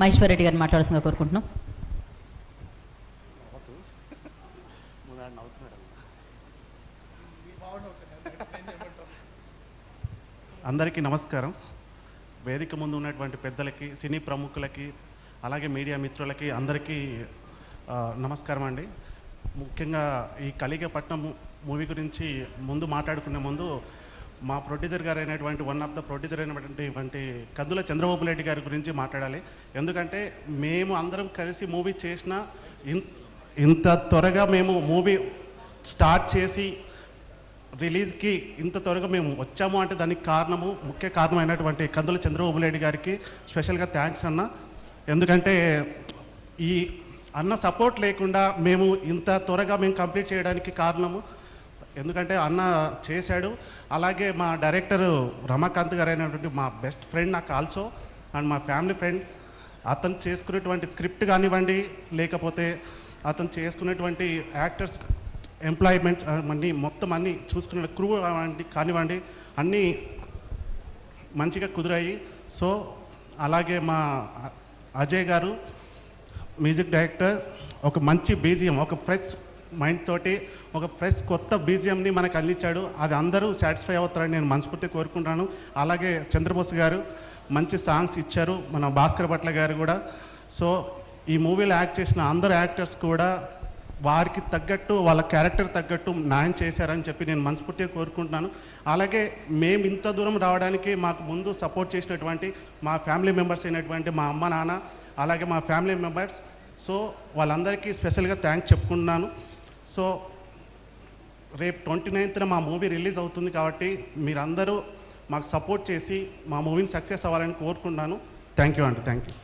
మహేశ్వర్ రెడ్డి గారిని మాట్లాడాల్సిందిగా కోరుకుంటున్నాం. అందరికీ నమస్కారం. వేదిక ముందు ఉన్నటువంటి పెద్దలకి, సినీ ప్రముఖులకి, అలాగే మీడియా మిత్రులకి అందరికీ నమస్కారం అండి. ముఖ్యంగా ఈ కలిగపట్నం మూవీ గురించి మాట్లాడుకునే ముందు మా ప్రొడ్యూసర్ గారు అయినటువంటి వన్ ఆఫ్ ద ప్రొడ్యూసర్ అయినటువంటి కందుల చంద్రబాబు రెడ్డి గారి గురించి మాట్లాడాలి. ఎందుకంటే మేము అందరం కలిసి మూవీ చేసిన ఇంత త్వరగా మేము మూవీ స్టార్ట్ చేసి రిలీజ్కి ఇంత త్వరగా మేము వచ్చాము అంటే దానికి ముఖ్య కారణమైనటువంటి కందుల చంద్రబాబు రెడ్డి గారికి స్పెషల్గా థ్యాంక్స్ అన్న. ఎందుకంటే ఈ అన్న సపోర్ట్ లేకుండా మేము ఇంత త్వరగా మేము కంప్లీట్ చేయడానికి కారణము ఎందుకంటే అన్న చేశాడు. అలాగే మా డైరెక్టర్ రమాకాంత్ గారు అయినటువంటి మా బెస్ట్ ఫ్రెండ్ నాకు ఆల్సో అండ్ మా ఫ్యామిలీ ఫ్రెండ్. అతను చేసుకునేటువంటి స్క్రిప్ట్ కానివ్వండి, లేకపోతే అతను చేసుకునేటువంటి యాక్టర్స్ ఎంప్లాయ్మెంట్ మొత్తం అన్నీ చూసుకునే క్రూ కానివ్వండి అన్నీ మంచిగా కుదిరాయి. సో అలాగే మా అజయ్ గారు మ్యూజిక్ డైరెక్టర్ ఒక మంచి బీజిఎం, ఒక ఫ్రెష్ మైండ్ తోటి ఒక ఫ్రెష్ కొత్త బీజిఎంని మనకు అందించాడు. అది అందరూ సాటిస్ఫై అవుతారని నేను మనస్ఫూర్తిగా కోరుకుంటాను. అలాగే చంద్రబోస్ గారు మంచి సాంగ్స్ ఇచ్చారు, మన భాస్కర్ భట్ల గారు కూడా. సో ఈ మూవీలో యాక్ట్ చేసిన అందరు యాక్టర్స్ కూడా వారికి తగ్గట్టు, వాళ్ళ క్యారెక్టర్ తగ్గట్టు న్యాయం చేశారని చెప్పి నేను మనస్ఫూర్తిగా కోరుకుంటున్నాను. అలాగే మేము ఇంత దూరం రావడానికి మాకు ముందు సపోర్ట్ చేసినటువంటి మా ఫ్యామిలీ మెంబర్స్ అయినటువంటి మా అమ్మ నాన్న, అలాగే మా ఫ్యామిలీ మెంబర్స్, సో వాళ్ళందరికీ స్పెషల్గా థ్యాంక్స్ చెప్పుకుంటున్నాను. సో రేపు 29th మా మూవీ రిలీజ్ అవుతుంది కాబట్టి మీరందరూ మాకు సపోర్ట్ చేసి మా మూవీని సక్సెస్ అవ్వాలని కోరుకుంటున్నాను. థ్యాంక్ యూ అండి. Thank you.